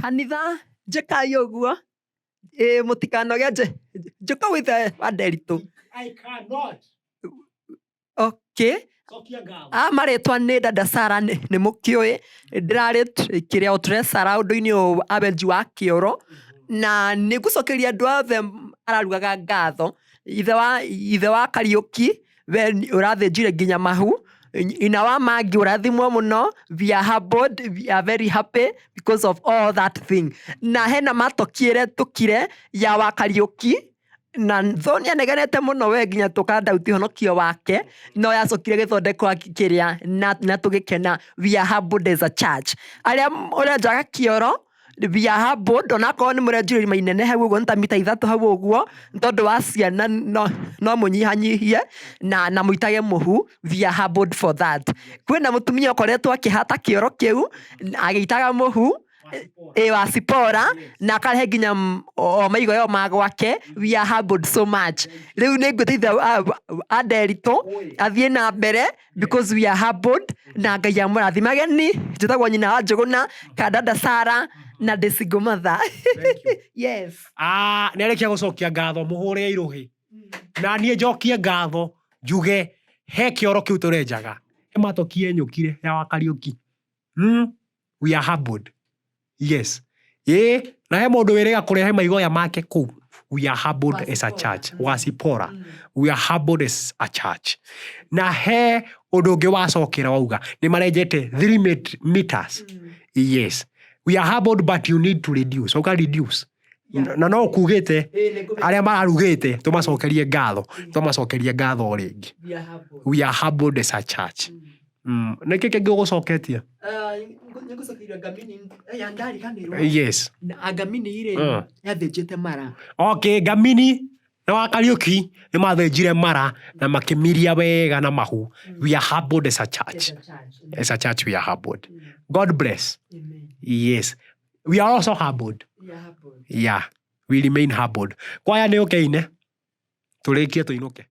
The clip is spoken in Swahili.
Kanitha njekai uguo mutikanoge njuka withe Waderitu. I cannot. Okay. Maritwa ni Dada Sara ni mukioi ndirari kiria utresara undu-ini uyu abenji wa kioro na nigucokeria andu othe ararugaga ngatho ithe wa Kariuki we urathinjire nginya mahu ina wa Mangi urathimwo muno. We are humbled, we are very happy because of all that thing. Na hena matokire tukire ya wa Kariuki na thoni anegenete muno we nginya tukandauti honokio wake no yacokire githondekwa kiria na tugikena. We are humbled as a church. Aria urenjaga kioro we are humbled onakorwo ni murenjuriri mainene hau uguo nta mita 3 hau uguo ntondu wa ciana no munyihanyihie na muitage muhu. We are humbled for that. Kwina mutumia ukoretwo akihata kioro kiu agitaga muhu wa Sipora na akarehe nginya maigo yo magwake. We are humbled so much. Riu ni ngwitithia Aderitu athie na mbere because we are humbled na Ngai amurathimage. Ni njitagwo nyina wa Njuguna ka Dada Sara na ndicigo matha. Yes. Nerekia gucokia ngatho muhure iruhi na nie njokie ngatho njuge he kioro kiu turenjaga he matokie nyukire ya wa Kariuki. We are humbled. Yes. Na he mundu wiriga kurehe maigoya make ku. We are humbled as a church. Wasipora. We are humbled as a church. Na he undu ungi wacokera wauga ni marenjete 3 meters. Yes. We are humbled but you need to reduce. Uka reduce. Na no kugite aria mararugite tumacokerie ngatho ringi. We are humbled as a church. Niki kingi ugucoketie? Nigucokeria Ngamini ya ndari kanirwo. Yes. Ngamini ire yathinjite mara. Okay, Ngamini na wa Kariuki ni mathinjire mara na makimiria wega na mahu. We are humbled as a church. As a church we are humbled. God bless. Amen. Yes. We are also humbled. Yeah. We remain humbled. Kwaya ni ukeine. Turikie tuinuke.